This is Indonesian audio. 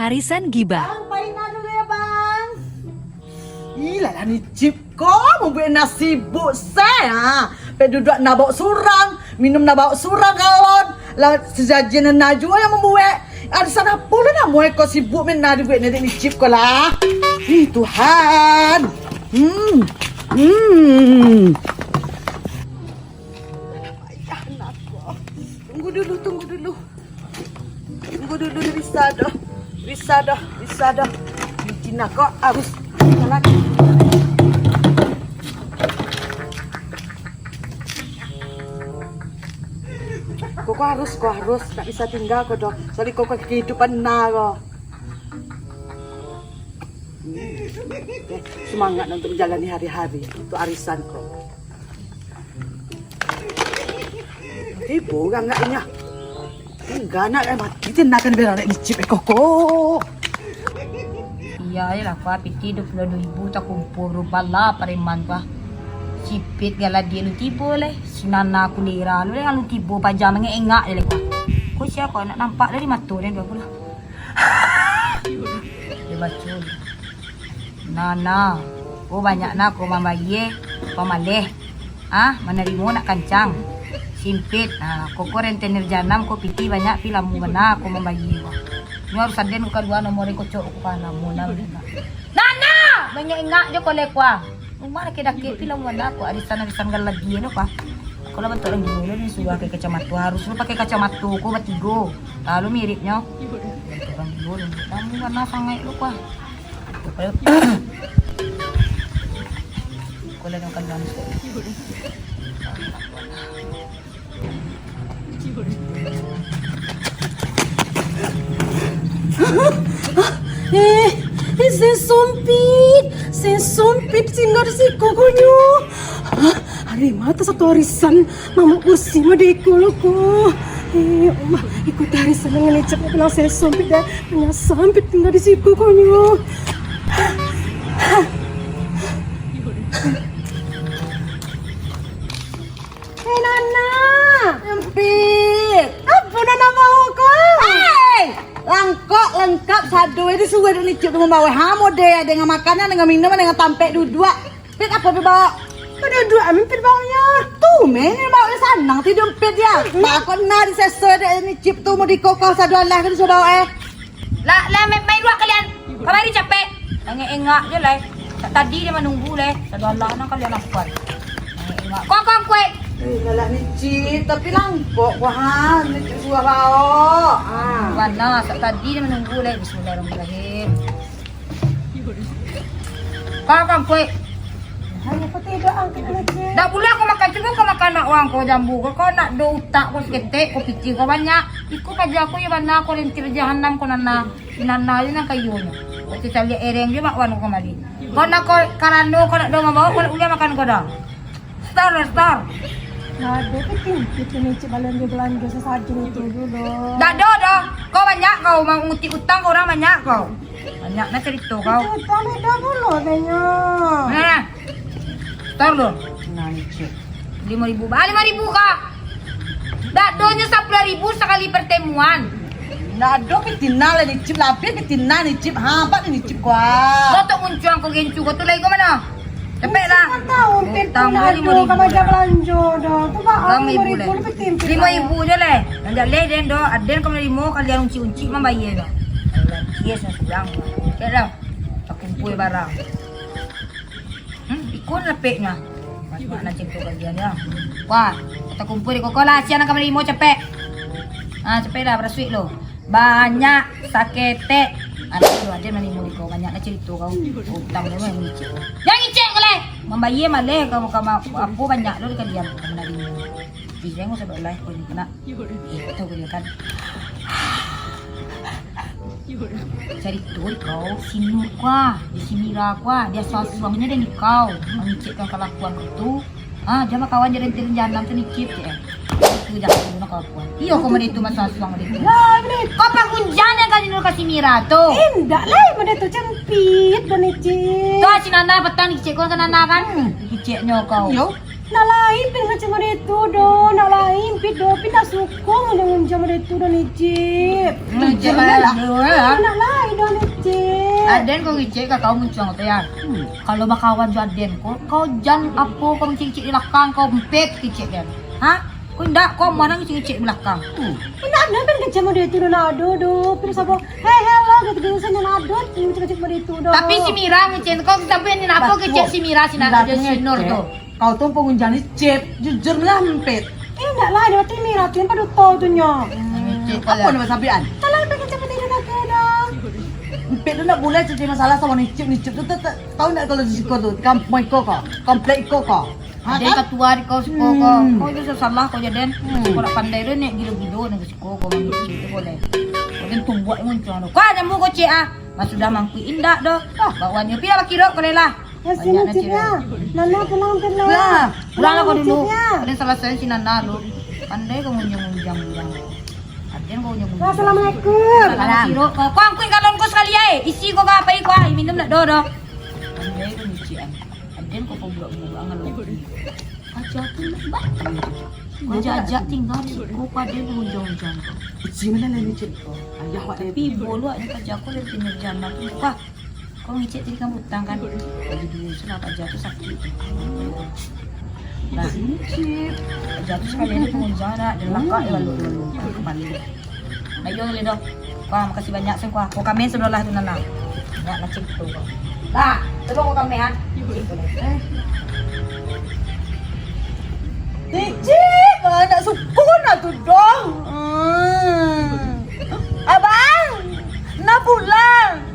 Arisan Gibah. Bang, painan dulu ya bang. Gila lah ni Cip kau mau buat nasi buk saya. Duduk nak bawa surang, minum nak bawa surang galon. Lah sejajan najwa yang membuat. Ada sana pula nak mau kau sibuk main nadi buat nanti ni Cip kau lah. Ih Tuhan. Ayah anakku. Tunggu dulu. Tunggu dulu bisa dah. Bikin kok harus lagi. Kau harus tak bisa tinggal kau dah. Soalnya kau kehidupan kau. Semangat untuk menjalani hari-hari untuk arisan kau. Ibu enggak ini. Enggak nak mati tenakan berada di Cip koko. Iya lah pa piti 22,000 tak kumpul rubala pariman pa. Sipit gala dia lu tibo le. Sinana aku lera lu le lu tibo pajam ngengak le ko. Ko sia ko nak nampak dari mata dia aku lah. Dia baca. Nana. Oh banyak nak ko mambaye, pamaleh. Menerima nak kancang. Simpit, koko rentenir janam, ko piti banyak pilamu mana aku membagi ko. Ni harus aden ko kadua nomor ko cok ko kana muna. Nana, banyak ingak jo ko lekwa. Umar ke dak pilamu mana ko arisan galagi no pa. Kalau betul orang dulu ni suruh pakai kacamata harus lu pakai kacamata ko batigo. Lalu miripnya. Orang dulu kamu mana sangai lu pa. Ko le no kadua ko. Saya sempit singgah di kokonyo. Hari mata satu arisan mama kursi madeko loko. Allah, ikut arisan dengan lecak kenal saya sempit dah. Hanya sempit tinggal di kokonyo. Hei Nana, Empit. Apa Nana mau kau? Lengkap satu itu sudah ni Cip tu membawa hamu deh dengan makanan dengan minuman dengan tampek dua. Pit apa bawa? dua amin pit bawanya. Tu men ni bawa sanang tidur pit dia. Takut nak disesoi deh ni Cip tu mau dikokong satu lah kan sudah bawa Lah main dua kalian. Kamari capek. Engak je lah. Tadi dia menunggu leh. Sadu Allah nak kalian apa? Engak. Kong kue. Lah ni Cip tapi langkok wah ni Cip sudah bawa. Warna tadi dia menunggu leh. Bismillahirrahmanirrahim. Kong kue. Hanya pati ada angkat aja. Dah boleh aku makan cukup kau makan nak uang kau jambu kau nak do utak kau seketek kau pici kau banyak. Ikut aja aku ya mana kau lentir jahanam kau nana je nak kayunya. Kau cari ereng je mak wan kau mari. Kau nak kau karando kau nak do mau kau nak ulia makan kau dah. Star. Nah, dia itu nih cibalan dia belanja sesajen itu dulu. Dah do. Kau banyak kau mau nguti utang kau orang banyak kau. Banyak nak cerita kau. Itu beda dulu kayaknya. Mana? Star lo. Nah ni Cip. 5.000. 5.000 kak. Dah donya 10.000 sekali pertemuan. Nak ada pitina lah ni Cip lapis pitina ni Cip hampat ni Cip kuah. Kau tak muncul kau gencu kau tu lagi kau mana? Cepet lah. Tahu pit penado kamu aja belanja dah. Tu pak Kami boleh. 5.000 je leh. Nanti leh den do. Aden kau lima kalian unci membayar dah. Yes sedang. Okey dah. Tak kumpul barang. Ikut lepeknya. Mak nak cinta kalian ya. Wah, tak kumpul di kokola sian kau lima cepet. Cepet dah bersuit lo. Banyak sakete. Anak tu ada mana mau kau banyak nak cerita kau. Utang dia memang ngicik. Jangan ngicik kau leh. Membayar maleh kau apa banyak lo dekat dia kau nak lima. Dia ngau sebab lah kau ni kena. Tahu dia kan. Cari tur kau sini kuah, di sini kuah, dia suaminya dia nikau, mengicipkan kelakuan itu. Jangan kawan jadi rentir janam tu nicip je. Itu jangan guna kelakuan. Iyo kau mana itu masa suang itu. Lah, bener. Kau pengunjang yang kau jinur kasih Mira tu. Indah lah, mana tu sempit dan nicip. Tu si Nana petang nicip kau kan Nana kan? Nicipnya kau. Yo. Nak lain pin macam mana itu do. Nak lain pin do. Pin tak suka dengan macam mana itu do ni Cip. Ngicik lah. Nak lain do ni Cip. Aden kau ngicik kau kau muncung tu ya. Kalau bakawan jo Aden kau jangan apa kau ngicik di belakang kau empet ngicik dia. Ha? Kau ndak kau mana ngicik belakang. Pin nak ada pin macam mana itu do nak ada do. Pin sabo. Hey hello gitu sana nak ada. Pin macam mana itu do. Tapi si Mira ngicik kau sampai ni apa ngicik si Mira si nak ada si Nur tu. Kau tuh pengunjung ni cip, jujur melampet. Nak lain do. Pin mira tu pada tahu tu nya. Ngicik Apa nama sampean? Tak lain pin macam mana itu nak ada. Empet tu nak boleh cari masalah sama ni cip tu tahu nak kalau di situ tu kampung kau komplek kau. Aden ketua di kau si kau kau itu salah kau Aden. Kau nak pandai tu ni gilo-gilo nak si kau ngicik tu boleh. Aden tumbuh muncung tu. Kau ada mu kau cik ah. Mas sudah mangku indak doh. Bawanya pira kira kau lah. Ya sini Cip ya. Nana pulang pin lah. Lah, Pulang aku dulu. Cip, ya. Ada salah saya si Nana lu. Pandai kau munjang. Aden kau munjang. Assalamualaikum. Salam siro. Kau angkut galon kau sekali ai. Isi kau apa kau ai minum nak do. Pandai kau nyucian. Aden kau buat-buat angan lu. Aja tu mbak. Kau ajak tinggal di kau pada munjang. Cip mana ni cip? Ayah awak Tapi bolu aja kerja aku dari kinerja nak wah. Kau ngicik tadi kamu hutang kan? Bagi dulu selap aja tu sakit. Nah, cip. jatuh sekalian pengunjara dan langkah ya lalu kembali. Nah, yo le dong. Wah, makasih banyak sih kuah. Kau kami sudahlah tu nana. Ya, nacik tu. Lah, coba kau kami han. Cip, nak sukun lah tu dong. Abang, nak pulang.